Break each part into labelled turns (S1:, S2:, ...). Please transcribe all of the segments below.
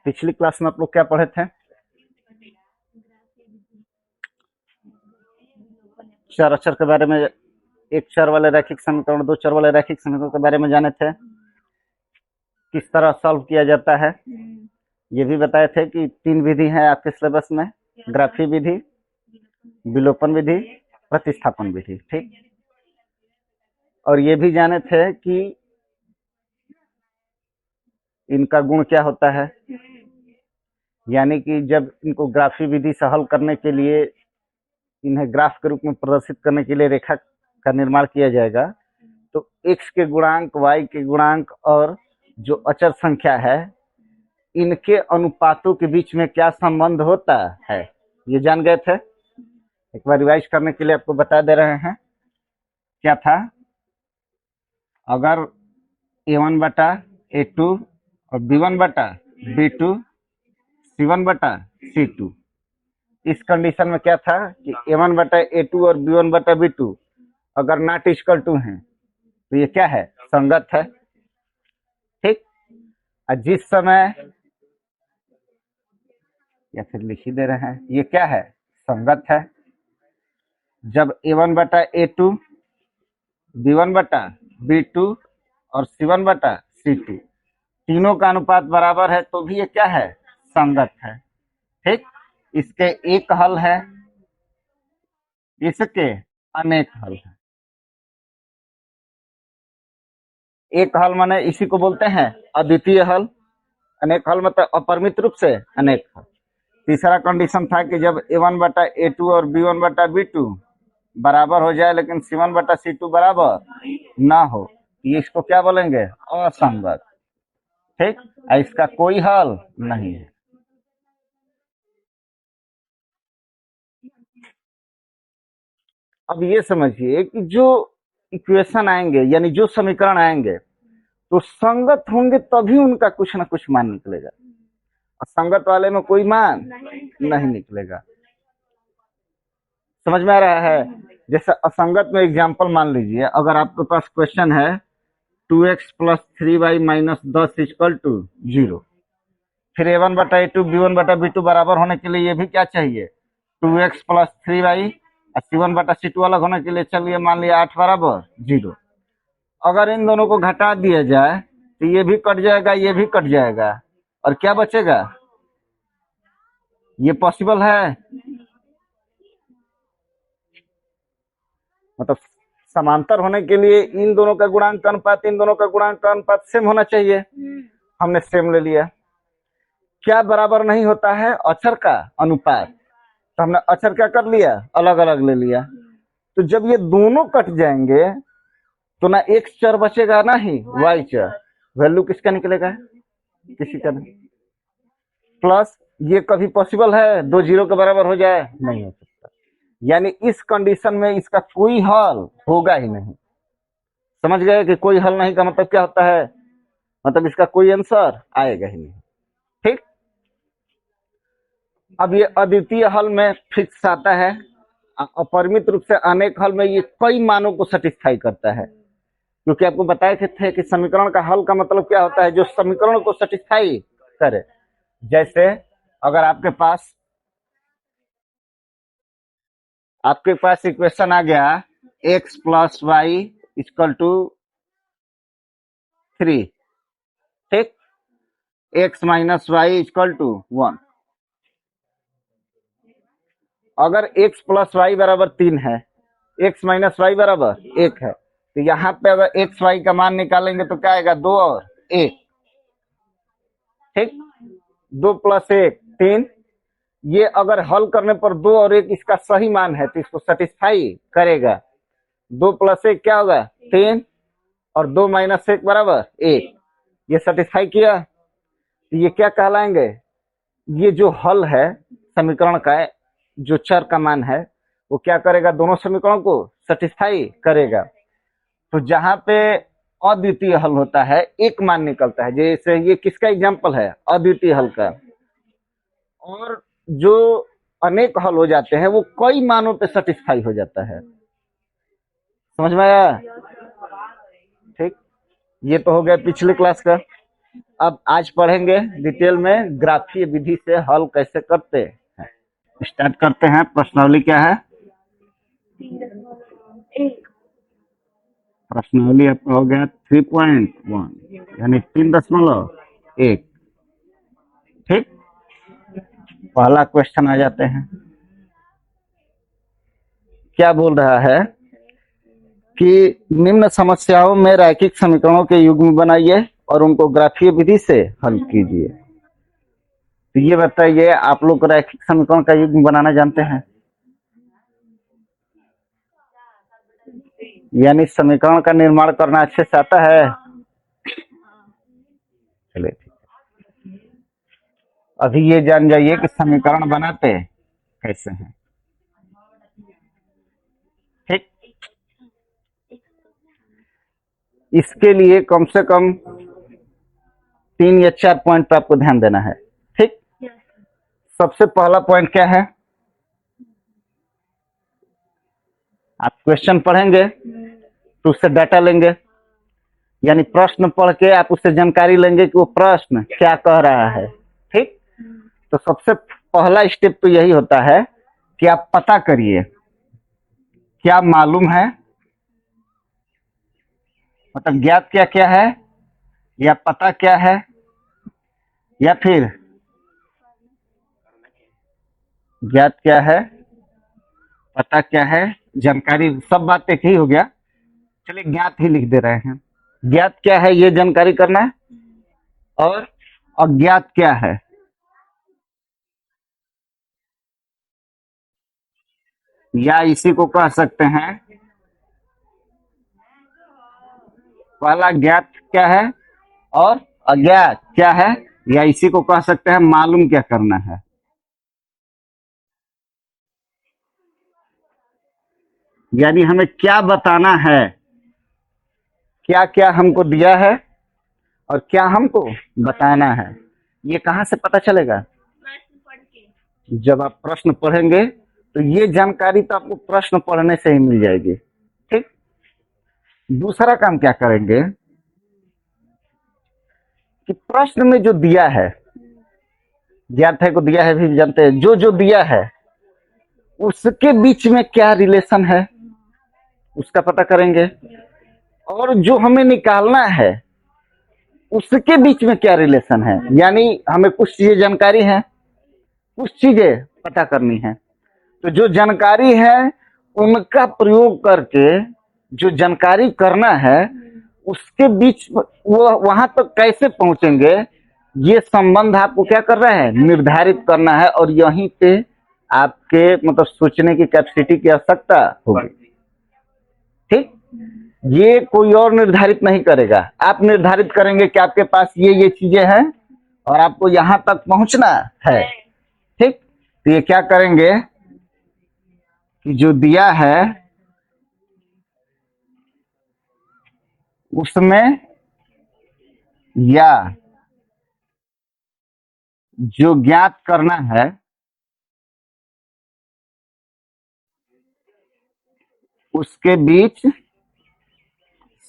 S1: पिछली क्लास में आप लोग क्या पढ़े थे? चार अक्षर के बारे में, एक चर वाले रैखिक समीकरण, दो चर वाले रैखिक समीकरण के बारे में जाने थे, किस तरह सॉल्व किया जाता है। ये भी बताए थे कि 3 विधि है आपके सिलेबस में, ग्राफी विधि, विलोपन विधि, प्रतिस्थापन विधि, ठीक। और ये भी जाने थे कि इनका गुण क्या होता है, यानी कि जब इनको ग्राफी विधि से हल करने के लिए, इन्हें ग्राफ के रूप में प्रदर्शित करने के लिए रेखा का निर्माण किया जाएगा, तो x के गुणांक, y के गुणांक और जो अचर संख्या है, इनके अनुपातों के बीच में क्या संबंध होता है, ये जान गए थे। एक बार रिवाइज करने के लिए आपको बता दे रहे हैं। क्या था? अगर a1 बटा a2 और b1 बटा b2, c1 बटा c2, इस कंडीशन में क्या था कि a1 बटा a2 और b1 बटा b2 अगर नॉट इक्वल टू हैं तो ये क्या है? संगत है, ठीक। और जिस समय, या फिर लिख ही दे रहे हैं, ये क्या है? संगत है। जब a1 बटा a2, b1 बटा b2 और c1 बटा c2 तीनों का अनुपात बराबर है तो भी ये क्या है? संगत है, ठीक। इसके एक हल है, इसके अनेक हल है। एक हल माने इसी को बोलते हैं अद्वितीय हल, अनेक हल मतलब अपरिमित रूप से अनेक हल। तीसरा कंडीशन था कि जब a1 बटा a2 और b1 बटा b2 बराबर हो जाए लेकिन c1 बटा c2 बराबर ना हो, ये इसको क्या बोलेंगे? असंगत, ठीक। इसका कोई हल नहीं है। अब ये समझिए कि जो इक्वेशन आएंगे, यानी जो समीकरण आएंगे, तो संगत होंगे तभी उनका कुछ ना कुछ मान निकलेगा, और संगत वाले में कोई मान नहीं निकलेगा। समझ में आ रहा है? जैसे असंगत में एग्जाम्पल मान लीजिए, अगर आपके पास क्वेश्चन है 2x plus 3y minus 10 equal to 0, फिर a1 बटा a2 b1 बटा b2 बराबर होने के लिए ये भी क्या चाहिए? 2x प्लस 3y, और c1 बटा c2 अलग होने के लिए चलिए मान लिया 8 बराबर 0। अगर इन दोनों को घटा दिया जाए तो ये भी कट जाएगा, ये भी कट जाएगा, और क्या बचेगा? ये पॉसिबल है? मतलब समांतर होने के लिए इन दोनों का गुणांक का अनुपात, इन दोनों का गुणांक का अनुपात सेम होना चाहिए। हमने सेम ले लिया। क्या बराबर नहीं होता है? अक्षर का अनुपात। तो हमने अक्षर क्या कर लिया? अलग अलग ले लिया। तो जब ये दोनों कट जाएंगे तो ना एक चर बचेगा ना ही वाई चर। वैल्यू किसका निकलेगा? किसी का नहीं। प्लस ये कभी पॉसिबल है 2 0 के बराबर हो जाए? नहीं हो सकता। यानी इस कंडीशन में इसका कोई हल होगा ही नहीं। समझ गए कि कोई हल नहीं का मतलब क्या होता है? मतलब इसका कोई आंसर आएगा ही नहीं, ठीक। अब ये अद्वितीय हल में फिक्स आता है, अपरिमित रूप से अनेक हल में ये कई मानों को सेटिस्फाई करता है, क्योंकि आपको बताए थे कि समीकरण का हल का मतलब क्या होता है? जो समीकरण को सेटिस्फाई करे। जैसे अगर आपके पास इक्वेशन आ गया x plus y equal to 3, ठीक, x minus y equal to 1। अगर x प्लस वाई बराबर 3 है, x माइनस वाई बराबर 1 है, तो यहाँ पे अगर x वाई का मान निकालेंगे तो क्या आएगा? 2 और 1, ठीक। 2 प्लस 1 3। ये अगर हल करने पर 2 और 1 इसका सही मान है तो इसको सेटिस्फाई करेगा। 2 प्लस 1 क्या होगा? 3, और 2 माइनस 1 बराबर 1। ये सेटिस्फाई किया तो ये क्या कहलाएंगे? ये जो हल है समीकरण का, जो चर का मान है, वो क्या करेगा? दोनों समीकरणों को सेटिस्फाई करेगा। तो जहां पे अद्वितीय हल होता है, एक मान निकलता है। जैसे ये किसका एग्जाम्पल है? अद्वितीय हल का। और जो अनेक हल हो जाते हैं वो कई मानों पे सेटिस्फाई हो जाता है। समझ में आया? ठीक। ये तो हो गया पिछले क्लास का। अब आज पढ़ेंगे डिटेल में ग्राफीय विधि से हल कैसे करते हैं। स्टार्ट करते हैं। प्रश्नावली क्या है? प्रश्नावली आपका हो गया 3.1 यानी 3.1। ठीक, पहला क्वेश्चन आ जाते हैं। क्या बोल रहा है कि निम्न समस्याओं में रैखिक समीकरणों के युग्म बनाइए और उनको ग्राफीय विधि से हल कीजिए। तो ये बताइए, आप लोग रैखिक समीकरण का युग्म बनाना जानते हैं? यानी समीकरण का निर्माण करना अच्छे से आता है? चलिए ठीक है, अभी ये जान जाइए कि समीकरण बनाते कैसे हैं। ठीक, इसके लिए कम से कम 3 या 4 पॉइंट पर आपको ध्यान देना है। ठीक, सबसे पहला पॉइंट क्या है? आप क्वेश्चन पढ़ेंगे तो उससे डाटा लेंगे, यानी प्रश्न पढ़ के आप उससे जानकारी लेंगे कि वो प्रश्न क्या कह रहा है। ठीक, तो सबसे पहला स्टेप तो यही होता है कि आप पता करिए क्या मालूम है, मतलब ज्ञात क्या क्या है, या पता क्या है, या फिर ज्ञात क्या है, पता क्या है, जानकारी, सब बात एक ही हो गया। चलिए ज्ञात ही लिख दे रहे हैं। ज्ञात क्या है ये जानकारी करना है, और अज्ञात क्या है, या इसी को कह सकते हैं, पहला ज्ञात क्या है और अज्ञात क्या है, या इसी को कह सकते हैं मालूम क्या करना है। यानी हमें क्या बताना है, क्या क्या हमको दिया है और क्या हमको बताना है। ये कहाँ से पता चलेगा? जब आप प्रश्न पढ़ेंगे तो ये जानकारी तो आपको प्रश्न पढ़ने से ही मिल जाएगी। ठीक, दूसरा काम क्या करेंगे कि प्रश्न में जो दिया है, ज्ञात है को दिया है भी जानते हैं, जो जो दिया है उसके बीच में क्या रिलेशन है उसका पता करेंगे, और जो हमें निकालना है उसके बीच में क्या रिलेशन है। यानी हमें कुछ चीजें जानकारी है, कुछ चीजें पता करनी है। तो जो जानकारी है उनका प्रयोग करके जो जानकारी करना है उसके बीच वो वहां तक तो कैसे पहुंचेंगे, ये संबंध आपको क्या कर रहा है, निर्धारित करना है। और यहीं पे आपके मतलब सोचने की कैपेसिटी की आवश्यकता होगी। ठीक, ये कोई और निर्धारित नहीं करेगा, आप निर्धारित करेंगे कि आपके पास ये चीजें हैं और आपको यहां तक पहुंचना है। ठीक, तो ये क्या करेंगे कि जो दिया है उसमें या जो ज्ञात करना है उसके बीच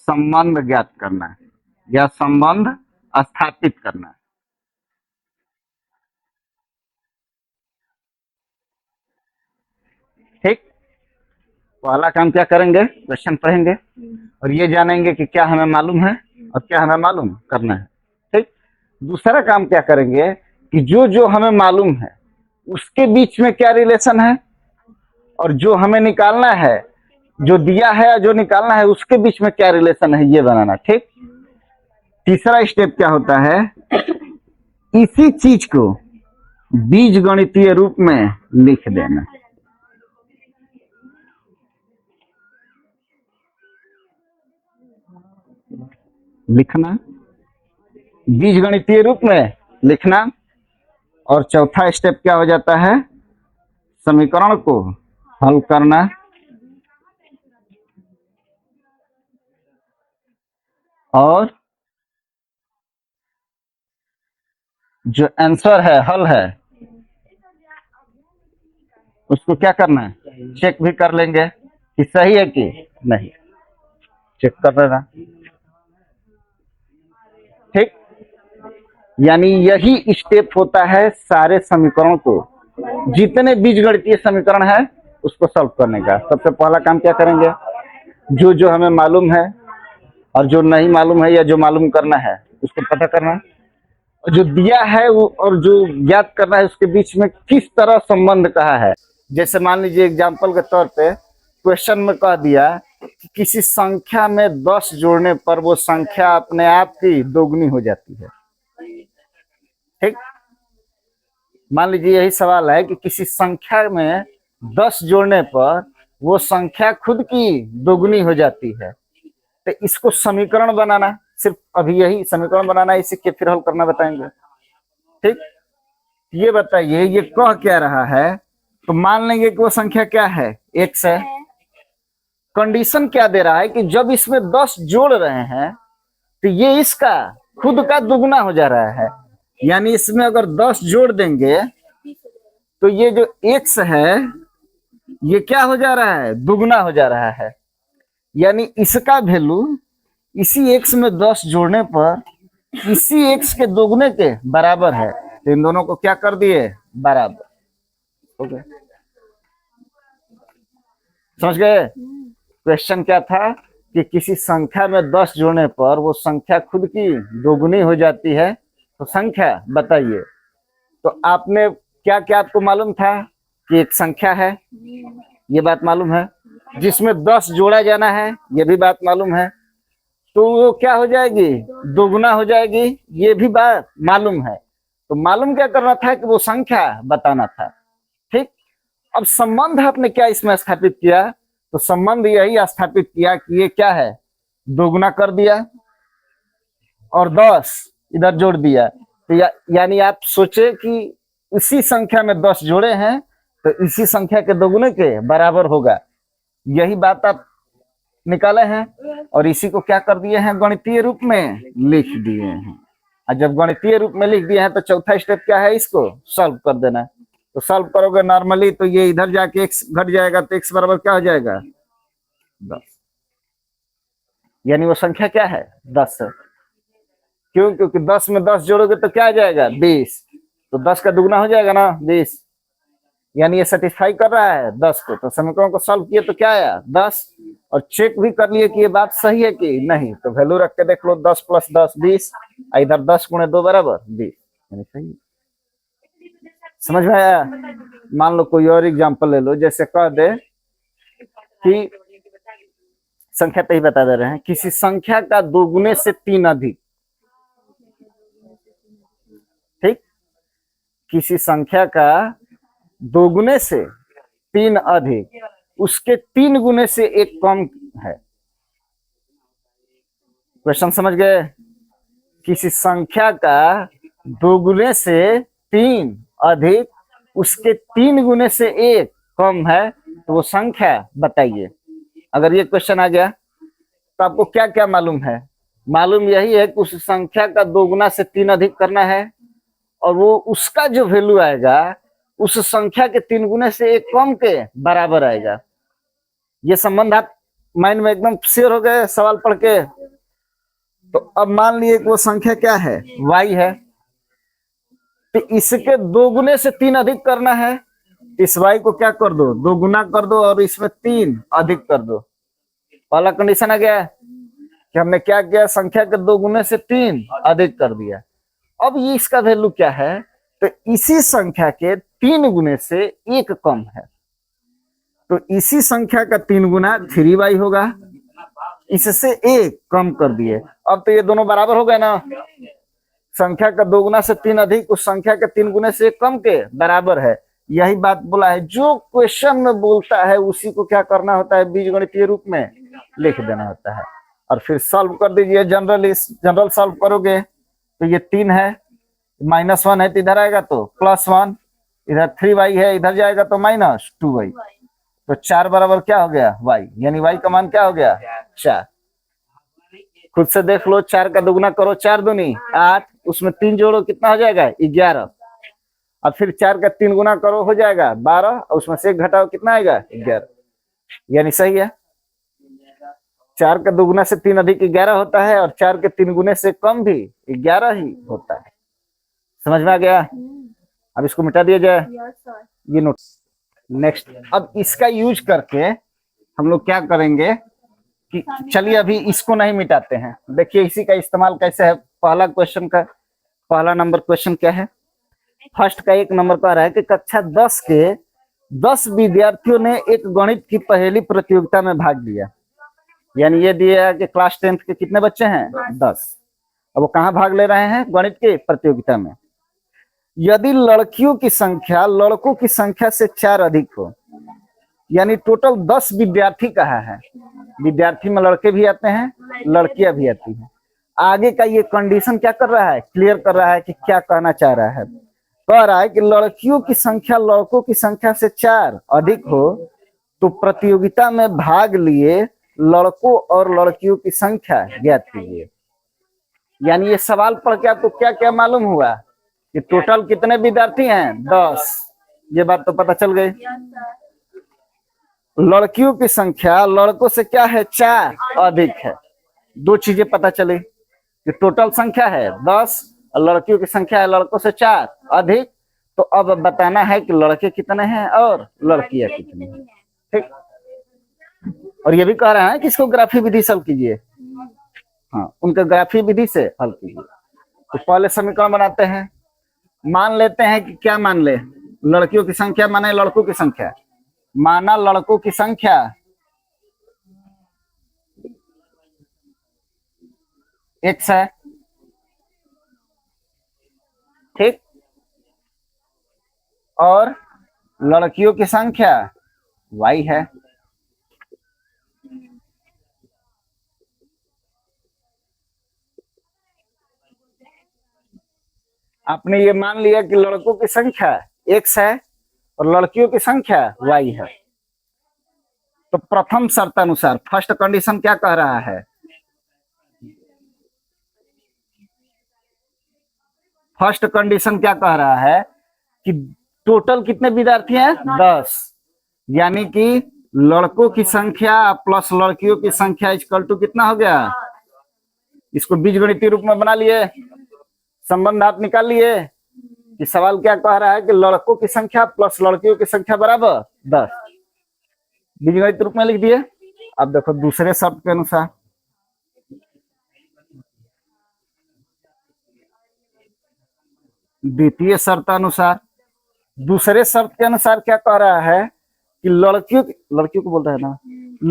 S1: संबंध ज्ञात करना है या संबंध स्थापित करना है। ठीक, पहला काम क्या करेंगे, क्वेश्चन पढ़ेंगे और ये जानेंगे कि क्या हमें मालूम है और क्या हमें मालूम करना है। ठीक, दूसरा काम क्या करेंगे कि जो जो हमें मालूम है उसके बीच में क्या रिलेशन है, और जो हमें निकालना है, जो दिया है जो निकालना है उसके बीच में क्या रिलेशन है, ये बनाना। ठीक, तीसरा स्टेप क्या होता है, इसी चीज को बीज गणितीय रूप में लिख देना। लिखना, बीज गणितीय रूप में लिखना। और चौथा स्टेप क्या हो जाता है, समीकरण को हल करना। और जो आंसर है, हल है, उसको क्या करना है, चेक भी कर लेंगे कि सही है कि नहीं, चेक कर लेना। ठीक, यानी यही स्टेप होता है सारे समीकरण को, जितने बीजगणितीय समीकरण है उसको सॉल्व करने का। सबसे पहला काम क्या करेंगे, जो जो हमें मालूम है और जो नहीं मालूम है या जो मालूम करना है उसको पता करना, और जो दिया है वो और जो ज्ञात करना है उसके बीच में किस तरह संबंध कहा है। जैसे मान लीजिए एग्जाम्पल के तौर पे क्वेश्चन में कह दिया कि किसी संख्या में 10 जोड़ने पर वो संख्या अपने आप ही दोगुनी हो जाती है। ठीक, मान लीजिए यही सवाल है कि किसी संख्या में 10 जोड़ने पर वो संख्या खुद की दोगुनी हो जाती है, तो इसको समीकरण बनाना, सिर्फ अभी यही समीकरण बनाना, इसी के फिर हल करना बताएंगे। ठीक, ये बताइए ये कह क्या रहा है, तो मान लेंगे कि वो संख्या क्या है, x है। कंडीशन क्या दे रहा है कि जब इसमें 10 जोड़ रहे हैं तो ये इसका खुद का दुगना हो जा रहा है, यानी इसमें अगर 10 जोड़ देंगे तो ये जो x है ये क्या हो जा रहा है, दुगना हो जा रहा है। यानी इसका वैल्यू इसी x में 10 जोड़ने पर इसी x के दोगुने के बराबर है, तो इन दोनों को क्या कर दिए, बराबर। ओके, समझ गए। क्वेश्चन क्या था कि किसी संख्या में 10 जोड़ने पर वो संख्या खुद की दोगुनी हो जाती है, तो संख्या बताइए। तो आपने क्या क्या आपको मालूम था कि एक संख्या है, ये बात मालूम है, जिसमें 10 जोड़ा जाना है ये भी बात मालूम है, तो वो क्या हो जाएगी, दोगुना हो जाएगी, ये भी बात मालूम है। तो मालूम क्या करना था कि वो संख्या बताना था। ठीक, अब संबंध आपने क्या इसमें स्थापित किया, तो संबंध यही स्थापित किया कि ये क्या है, दोगुना कर दिया और 10 इधर जोड़ दिया, तो यानी आप सोचे कि इसी संख्या में 10 जोड़े हैं तो इसी संख्या के दोगुने के बराबर होगा, यही बात आप निकाले हैं और इसी को क्या कर दिए हैं, गणितीय रूप में लिख दिए हैं। और जब गणितीय रूप में लिख दिए हैं तो चौथा स्टेप क्या है, इसको सॉल्व कर देना। तो सॉल्व करोगे नॉर्मली तो ये इधर जाके x घट जाएगा, तो x बराबर क्या हो जाएगा, 10। यानी वो संख्या क्या है, 10 है। क्यों, क्योंकि 10 में 10 जोड़ोगे तो क्या आ जाएगा, 20, तो 10 का दुगना हो जाएगा ना 20, यानी ये सेटिस्फाई कर रहा है 10 को। तो समीकरण को सॉल्व किए तो क्या आया, 10, और चेक भी कर लिए कि ये बात सही है कि नहीं, तो वैल्यू रख के देख लो, 10 + 10 20, इधर 10 × 2 बराबर 20, यानी सही। समझ में आया। मान लो कोई और एग्जांपल ले लो, जैसे कह दे कि संख्या पे ही बता दे रहे हैं, किसी संख्या का दोगुने से 3 अधिक। ठीक, किसी संख्या का दोगुने से 3 अधिक, उसके 3 गुने से 1 कम है। क्वेश्चन समझ गए। किसी संख्या का दोगुने से 3 अधिक, उसके 3 गुने से 1 कम है, तो वो संख्या बताइए। अगर ये क्वेश्चन आ गया तो आपको क्या क्या मालूम है, मालूम यही है कि उस संख्या का दोगुना से 3 अधिक करना है, और वो उसका जो वैल्यू आएगा उस संख्या के 3 गुने से 1 कम के बराबर आएगा। ये संबंध आप माइंड में एकदम श्योर हो गए सवाल पढ़ के। तो अब मान लिए कि वो संख्या क्या है, y है, तो इसके 2 गुने से 3 अधिक करना है, इस y को क्या कर दो, 2 गुना कर दो और इसमें 3 अधिक कर दो। पहला कंडीशन आ गया कि हमने क्या किया, संख्या के 2 गुने से 3 अधिक कर दिया। अब ये इसका वैल्यू क्या है, तो इसी संख्या के 3 गुने से 1 कम है, तो इसी संख्या का 3 गुना 3y होगा, इससे 1 कम कर दिए। अब तो ये दोनों बराबर हो गए ना, संख्या का 2 गुना से 3 अधिक उस संख्या के 3 गुने से 1 कम के बराबर है। यही बात बोला है, जो क्वेश्चन में बोलता है उसी को क्या करना होता है, बीजगणितीय रूप में लिख देना होता है, और फिर सॉल्व कर दीजिए। जनरल सॉल्व करोगे तो ये 3 है, -1 है तो इधर आएगा तो +1, इधर 3y है, इधर जाएगा तो -2y, तो 4 बराबर क्या हो गया, y, यानी y का मान क्या हो गया, 4। खुद से देख लो, 4 का दुगुना करो, 4 दूनी 8, उसमें 3 जोड़ो कितना हो जाएगा, 11, और फिर 4 का 3 गुना करो हो जाएगा 12, और उसमें से 1 घटाओ कितना आएगा, 11, यानी सही है। 4 का दुगुना से 3 अधिक 11 होता है, और 4 के 3 गुने से कम भी 11 ही होता है। समझ में आ गया? अब इसको मिटा दिया जाए, ये नोट। नेक्स्ट, अब इसका यूज करके हम लोग क्या करेंगे कि चलिए अभी इसको नहीं मिटाते हैं। देखिए इसी का इस्तेमाल कैसे है। पहला क्वेश्चन का पहला नंबर क्वेश्चन क्या है? फर्स्ट का 1 नंबर का रहा है कि कक्षा 10 के 10 विद्यार्थियों ने एक गणित की पहेली प्रतियोगिता में भाग लिया। यानी ये दिया है कि क्लास 10 के कितने बच्चे हैं? 10। अब वो कहाँ भाग ले रहे हैं? गणित की प्रतियोगिता में। यदि लड़कियों की संख्या लड़कों की संख्या से 4 अधिक हो, यानी टोटल 10 विद्यार्थी कहा है। विद्यार्थी में लड़के भी आते हैं, लड़कियां भी आती हैं। आगे का ये कंडीशन क्या कर रहा है? क्लियर कर रहा है कि क्या कहना चाह रहा है। कह रहा है कि लड़कियों की संख्या लड़कों की संख्या से 4 अधिक हो तो प्रतियोगिता में भाग लिए लड़कों और लड़कियों की संख्या ज्ञात कीजिए। यानी ये सवाल पढ़ के आपको क्या क्या मालूम हुआ कि टोटल कितने विद्यार्थी हैं? 10। ये बात तो पता चल गई। लड़कियों की संख्या लड़कों से क्या है? 4 अधिक है। 2 चीजें पता चली कि टोटल संख्या है 10 और लड़कियों की संख्या है लड़कों से 4 अधिक। तो अब बताना है कि लड़के कितने हैं और लड़कियां कितनी हैं। ठीक। और ये भी कह रहे हैं कि इसको ग्राफी विधि से हल कीजिए। हाँ, उनके ग्राफी विधि से हल कीजिए। तो पहले समीकरण बनाते हैं। मान लेते हैं कि क्या मान ले? लड़कियों की संख्या माने लड़कों की संख्या। माना लड़कों की संख्या x है, ठीक, और लड़कियों की संख्या y है। आपने ये मान लिया कि लड़कों की संख्या x है और लड़कियों की संख्या y है। तो प्रथम शर्त अनुसार फर्स्ट कंडीशन क्या कह रहा है? फर्स्ट कंडीशन क्या कह रहा है कि टोटल कितने विद्यार्थी हैं? 10। यानी कि लड़कों की संख्या प्लस लड़कियों की संख्या इक्वल टू कितना हो गया? इसको बीजगणितीय रूप में बना लिए, संबंध आप निकाल लिए कि सवाल क्या कह रहा है कि लड़कों की संख्या प्लस लड़कियों की संख्या बराबर 10। बीजगणित रूप में लिख दिए। अब देखो दूसरे शर्त के अनुसार, द्वितीय शर्त अनुसार, दूसरे शर्त के अनुसार क्या कह रहा है कि लड़कियों को बोलता है ना,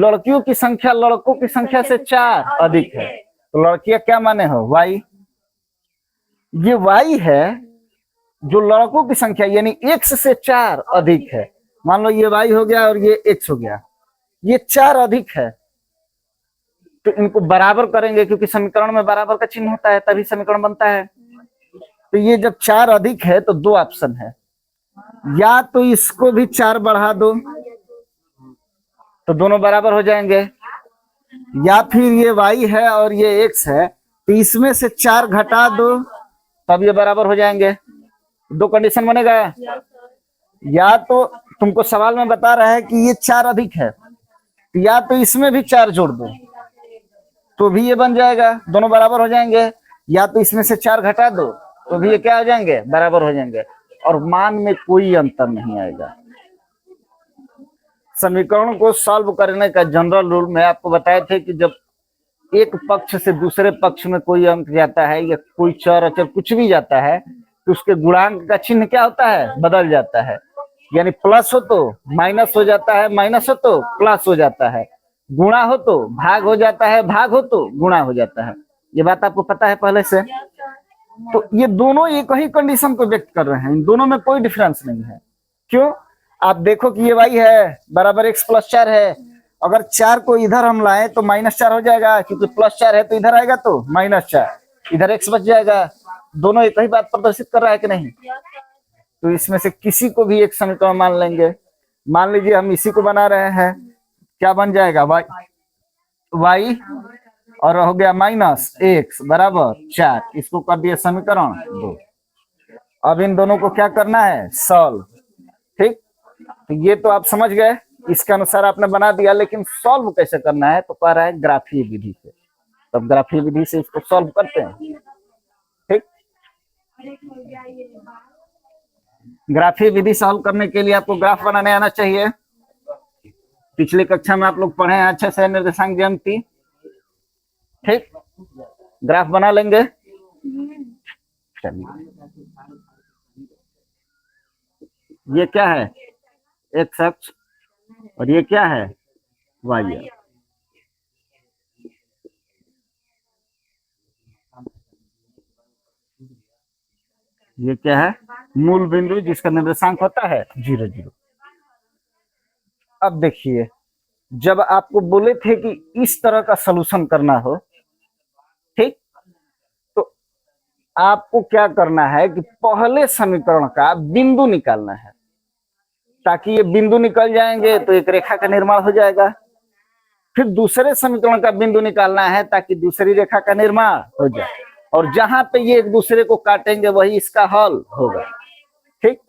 S1: लड़कियों की संख्या लड़कों की संख्या से 4 अधिक है। तो लड़कियां क्या माने हो? y। ये y है जो लड़कों की संख्या यानी x से 4 अधिक है। मान लो ये y हो गया और ये x हो गया, ये 4 अधिक है। तो इनको बराबर करेंगे क्योंकि समीकरण में बराबर का चिन्ह होता है तभी समीकरण बनता है। तो ये जब 4 अधिक है तो 2 ऑप्शन है, या तो इसको भी 4 बढ़ा दो तो दोनों बराबर हो जाएंगे, या फिर ये y है और ये x है तो इसमें से 4 घटा दो तब ये बराबर हो जाएंगे। 2 कंडीशन बनेगा। या तो तुमको सवाल में बता रहा है कि ये 4 अधिक है, या तो इसमें भी 4 जोड़ दो तो भी ये बन जाएगा, दोनों बराबर हो जाएंगे। या तो इसमें से 4 घटा दो तो भी ये क्या हो जाएंगे? बराबर हो जाएंगे। और मान में कोई अंतर नहीं आएगा। समीकरण को सॉल्व करने का जनरल रूल में आपको बताए थे कि जब एक पक्ष से दूसरे पक्ष में कोई अंक जाता है या कोई चर अचर कुछ भी जाता है तो उसके गुणांक का चिन्ह क्या होता है? बदल जाता है। यानी प्लस हो तो माइनस हो जाता है, माइनस हो तो प्लस हो जाता है, गुणा हो तो भाग हो जाता है, भाग हो तो गुणा हो जाता है। ये बात आपको पता है पहले से। तो ये दोनों एक ही कंडीशन को व्यक्त कर रहे हैं, इन दोनों में कोई डिफरेंस नहीं है। क्यों? आप देखो कि ये y है बराबर x प्लस 4 है। अगर 4 को इधर हम लाए तो -4 हो जाएगा, क्योंकि प्लस 4 है तो इधर आएगा तो -4, इधर x बच जाएगा। दोनों एक ही बात प्रदर्शित कर रहा है कि नहीं? तो इसमें से किसी को भी एक समीकरण मान लेंगे। मान लीजिए हम इसी को बना रहे हैं, क्या बन जाएगा? y और हो गया -x बराबर 4। इसको कर दिया समीकरण 2। अब इन दोनों को क्या करना है? सॉल्व। ठीक, तो ये तो आप समझ गए, इसके अनुसार आपने बना दिया। लेकिन सॉल्व कैसे करना है? तो कह रहा है ग्राफीय विधि से। तब ग्राफीय विधि से इसको सॉल्व करते हैं। ठीक, ग्राफीय विधि सॉल्व करने के लिए आपको ग्राफ बनाने आना चाहिए। पिछली कक्षा में आप लोग पढ़े हैं अच्छे से निर्देशांक ज्यामिति। ठीक, ग्राफ बना लेंगे। चलिए, ये क्या है? एक्स अक्ष, और ये क्या है? वाई अक्ष। ये क्या है? मूल बिंदु जिसका निर्देशांक होता है 0 0। अब देखिए, जब आपको बोले थे कि इस तरह का सलूशन करना हो, ठीक, तो आपको क्या करना है कि पहले समीकरण का बिंदु निकालना है, ताकि ये बिंदु निकल जाएंगे तो एक रेखा का निर्माण हो जाएगा। फिर दूसरे समीकरण का बिंदु निकालना है ताकि दूसरी रेखा का निर्माण हो जाए, और जहां पे ये एक दूसरे को काटेंगे वही इसका हल होगा। ठीक,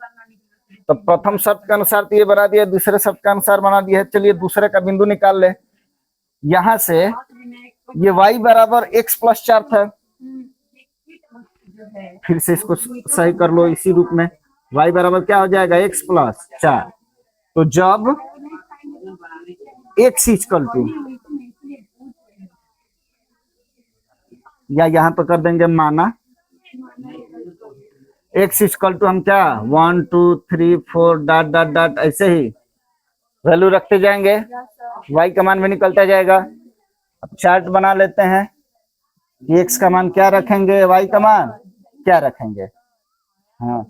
S1: तो प्रथम शर्त के अनुसार तो ये बना दिया, दूसरे शर्त के अनुसार बना दिया है। चलिए दूसरे का बिंदु निकाल ले। यहां से ये y बराबर x प्लस 4 था, फिर से इसको सही कर लो इसी रूप में। y बराबर क्या हो जाएगा? x plus 4। तो जब x इक्वल टू, या यहां पर कर देंगे माना x इक्वल टू, हम क्या 1 2 3 4 डॉट डॉट डॉट ऐसे ही वैल्यू रखते जाएंगे, y का मान भी निकलता जाएगा। अब चार्ट बना लेते हैं कि x का मान क्या रखेंगे, y का मान क्या रखेंगे। हाँ,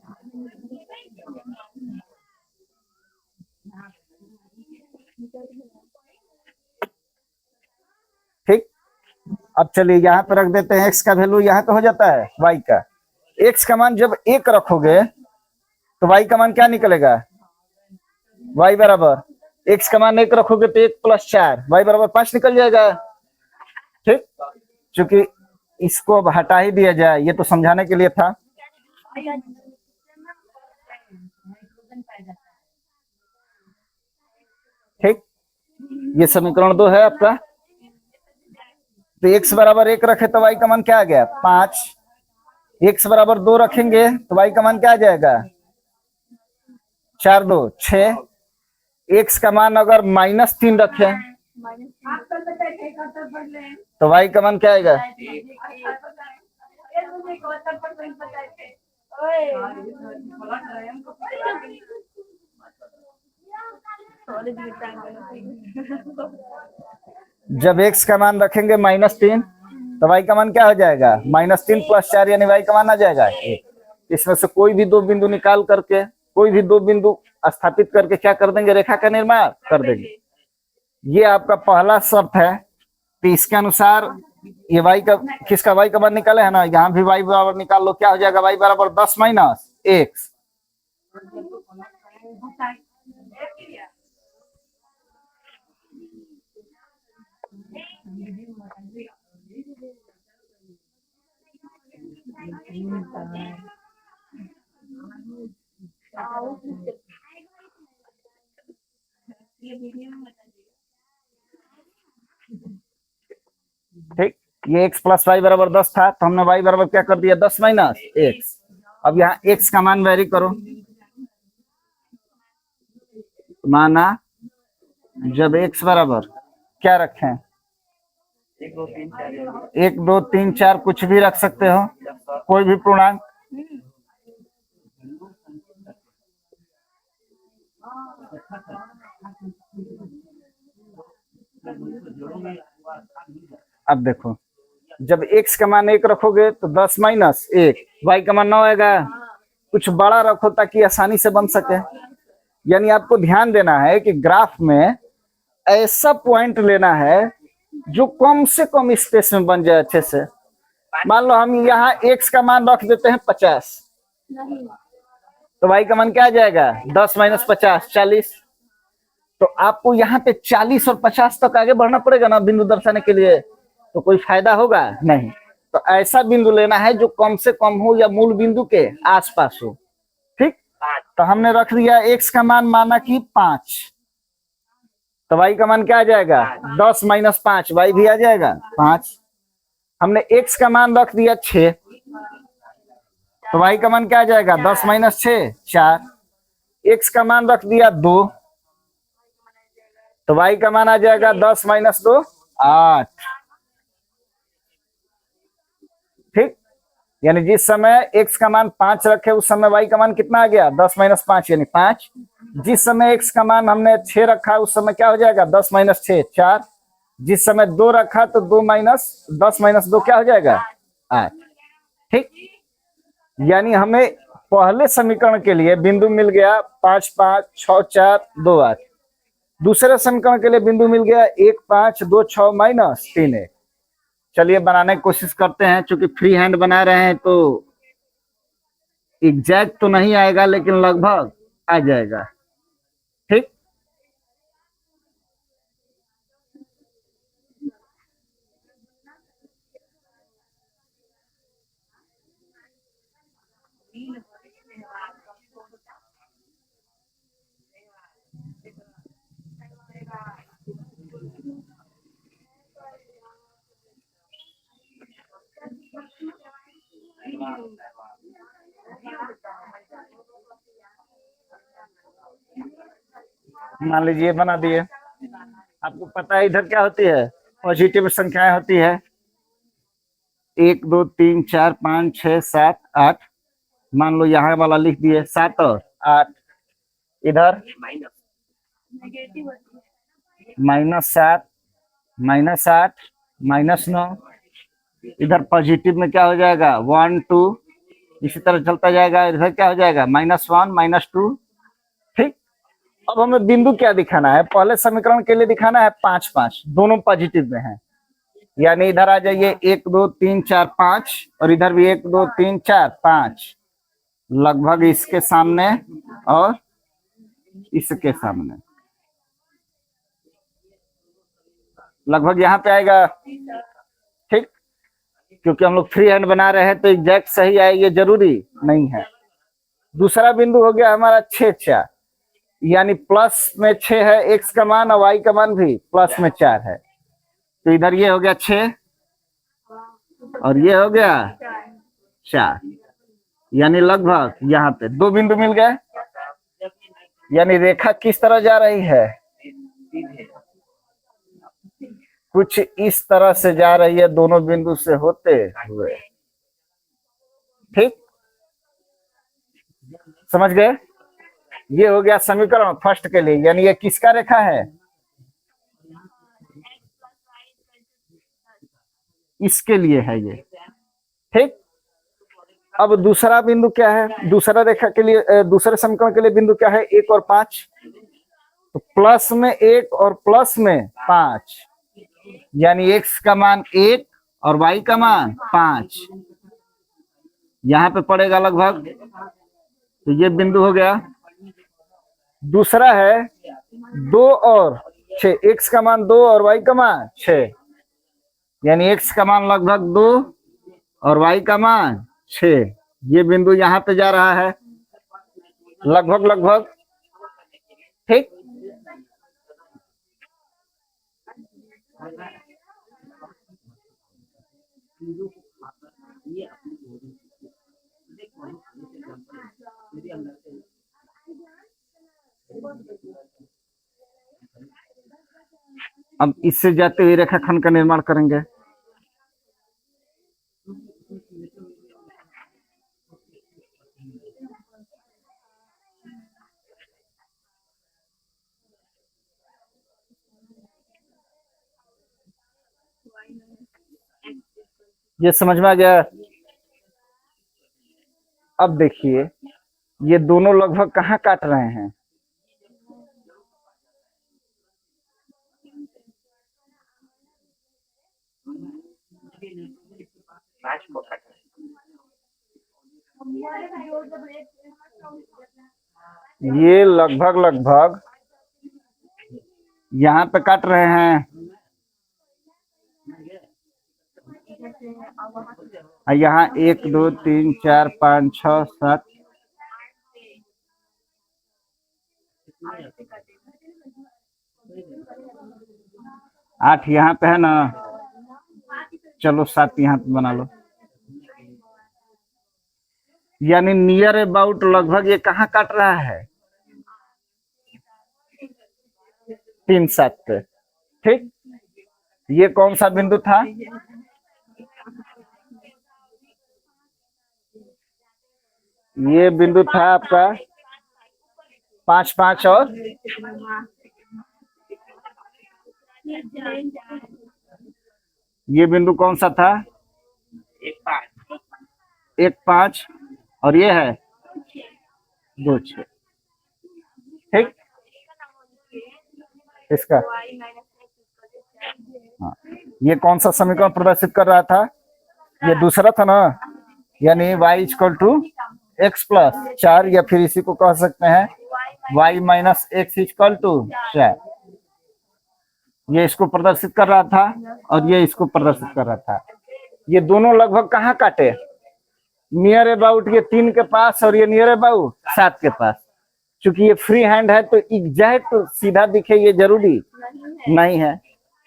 S1: ठीक। अब चलिए यहाँ पे रख देते हैं x का वैल्यू, यहाँ पे हो जाता है y का। x का मान जब 1 रखोगे तो y का मान क्या निकलेगा? y बराबर, x का मान 1 रखोगे तो 1 प्लस 4, y बराबर 5 निकल जाएगा। ठीक, चूंकि इसको अब हटा ही दिया जाए, ये तो समझाने के लिए था। ठीक, ये समीकरण 2 है आपका। तो x बराबर 1 रखे तो y का मान क्या आ गया? 5। x बराबर 2 रखेंगे तो y का मान क्या आ जाएगा? 4 2 6। x का मान अगर -3 रखे तो y का मान क्या आएगा? जब x का मान रखेंगे -3 तो y का मान क्या हो जाएगा? -3 प्लस 4, यानी y का मान आ जाएगा 1। इसमें से कोई भी दो बिंदु निकाल करके, कोई भी दो बिंदु स्थापित करके क्या कर देंगे? रेखा का निर्माण कर देंगे। ये आपका पहला शर्त है। तो इसके अनुसार ये y का, किसका y का मान निकाले है ना, यहाँ भी y बराबर निकाल लो। क्या हो जाएगा? y बराबर 10 माइनस x। ठीक, ये x प्लस वाई बराबर 10 था, तो हमने y बराबर क्या कर दिया? 10 माइनस x। अब यहाँ x का मान वेरी करो। माना जब x बराबर क्या रखें? 1 2 3 4 कुछ भी रख सकते हो, कोई भी पूर्णांक। अब देखो, जब x का मान 1 रखोगे तो 10 माइनस 1, y का मान 9 आएगा। कुछ बड़ा रखो ताकि आसानी से बन सके। यानी आपको ध्यान देना है कि ग्राफ में ऐसा पॉइंट लेना है जो कम से कम स्पेस में बन जाए अच्छे से। मान लो हम यहाँ x का मान रख देते हैं 50, तो y का मान क्या आ जाएगा? 10 माइनस 50 40। तो आपको यहाँ पे 40 और 50 तक आगे बढ़ना पड़ेगा ना बिंदु दर्शाने के लिए, तो कोई फायदा होगा नहीं। तो ऐसा बिंदु लेना है जो कम से कम हो या मूल बिंदु के आसपास हो। ठीक, तो हमने रख दिया x का मान माना कि 5, तो y का मान क्या आ जाएगा? 10 माइनस 5, y भी आ जाएगा 5। हमने x का मान रख दिया 6, तो y का मान क्या आ जाएगा 10 माइनस 6 4। x का मान रख दिया 2, तो y का मान आ जाएगा 10 माइनस 2 8। ठीक, यानी जिस समय x का मान 5 रखे उस समय y का मान कितना आ गया 10 माइनस 5 यानी 5। जिस समय x का मान हमने 6 रखा उस समय क्या हो जाएगा 10 माइनस 6 4। जिस समय 2 रखा तो 2 माइनस 10 माइनस 2 क्या हो जाएगा 8। ठीक, यानी हमें पहले समीकरण के लिए बिंदु मिल गया 5 5 6 4 2 8। दूसरे समीकरण के लिए बिंदु मिल गया 1 5 2 6 माइनस 3 1। चलिए बनाने की कोशिश करते हैं, चूंकि फ्री हैंड बना रहे हैं तो एग्जैक्ट तो नहीं आएगा लेकिन लगभग आ जाएगा। ठीक, मान लीजिए बना दिए। आपको पता है इधर क्या होती है, पॉजिटिव संख्याएं होती है 1 2 3 4 5 6 7 8। मान लो यहाँ वाला लिख दिए 7 और 8। इधर -7 -8 -9। इधर पॉजिटिव में क्या हो जाएगा 1 2, इसी तरह चलता जाएगा। इधर क्या हो जाएगा -1 -2। ठीक, अब हमें बिंदु क्या दिखाना है, पहले समीकरण के लिए दिखाना है 5 5, दोनों पॉजिटिव में है। यानी इधर आ जाइए 1 2 3 4 5 और इधर भी 1 2 3 4 5, लगभग इसके सामने और इसके सामने, लगभग यहाँ पे आएगा। ठीक, क्योंकि हम लोग फ्री हैंड बना रहे हैं तो एग्जैक्ट सही आए ये जरूरी नहीं है। दूसरा बिंदु हो गया हमारा 6 4, यानी प्लस में 6 है x का मान और y का मान भी प्लस में 4 है। तो इधर ये हो गया 6 और ये हो गया 4, यानी लगभग यहाँ पे 2 बिंदु मिल गए। यानी रेखा किस तरह जा रही है, कुछ इस तरह से जा रही है दोनों बिंदु से होते हुए। ठीक, समझ गए। ये हो गया समीकरण फर्स्ट के लिए, यानी ये किसका रेखा है, इसके लिए है ये। ठीक, अब दूसरा बिंदु क्या है, दूसरा रेखा के लिए दूसरे समीकरण के लिए बिंदु क्या है 1 और 5। तो प्लस में 1 और प्लस में 5, यानी x का मान 1 और y का मान 5 यहाँ पे पड़ेगा लगभग। तो ये बिंदु हो गया। दूसरा है 2 और 6, x का मान 2 और y का मान 6, यानी x का मान लगभग 2 और y का मान 6। ये बिंदु यहाँ पे जा रहा है लगभग लगभग। ठीक, अब इससे जाते हुए रेखाखंड का निर्माण करेंगे। ये समझ में आ गया। अब देखिए ये दोनों लगभग कहाँ काट रहे हैं, ये लगभग लगभग यहाँ पे काट रहे हैं। यहाँ 1 2 3 4 5 6 7 8 यहाँ पे है ना, चलो 7 यहाँ पे बना लो। यानी नियर अबाउट लगभग ये कहाँ काट रहा है, 3 7 पे। ठीक, ये कौन सा बिंदु था, ये बिंदु था आपका 5 5 और ये बिंदु कौन सा था, 1 5 और ये है 2 6। ठीक, इसका हाँ, ये कौन सा समीकरण प्रदर्शित कर रहा था, ये दूसरा था ना, यानी y equal to x plus 4, या फिर इसी को कह सकते हैं y minus x equal to 4। ये इसको प्रदर्शित कर रहा था और ये इसको प्रदर्शित कर रहा था। ये दोनों लगभग कहाँ काटे, नियर अबाउट ये 3 के पास और ये नियर अबाउट 7 के पास। चूंकि ये फ्री हैंड है तो एग्जैक्ट सीधा दिखे ये जरूरी नहीं है,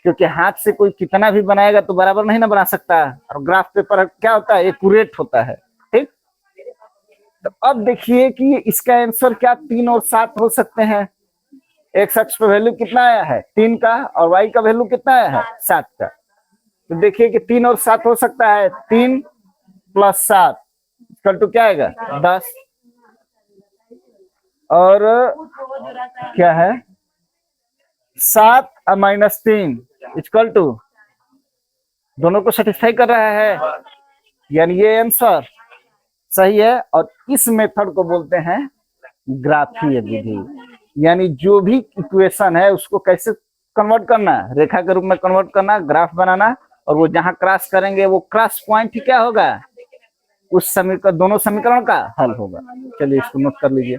S1: क्योंकि हाथ से कोई कितना भी बनाएगा तो बराबर नहीं ना बना सकता, और ग्राफ पेपर क्या होता है, एक्यूरेट होता है। ठीक, तो अब देखिए कि इसका आंसर क्या 3 और 7 हो सकते हैं। एक्स अक्ष पे वैल्यू कितना आया है 3 का, और वाई का वैल्यू कितना आया है 7 का। तो देखिए कि 3 और 7 हो सकता है, 3 प्लस 7 इक्वल टू क्या आएगा 10, और क्या है 7 माइनस 3 इक्वल टू, दोनों को सेटिस्फाई कर रहा है, यानी ये आंसर सही है। और इस मेथड को बोलते हैं ग्राफीय विधि, यानी जो भी इक्वेशन है उसको कैसे कन्वर्ट करना, रेखा के रूप में कन्वर्ट करना, ग्राफ बनाना, और वो जहां क्रॉस करेंगे वो क्रॉस पॉइंट ही क्या होगा, उस समीकरण, दोनों समीकरण का हल होगा। चलिए इसको नोट कर लीजिए।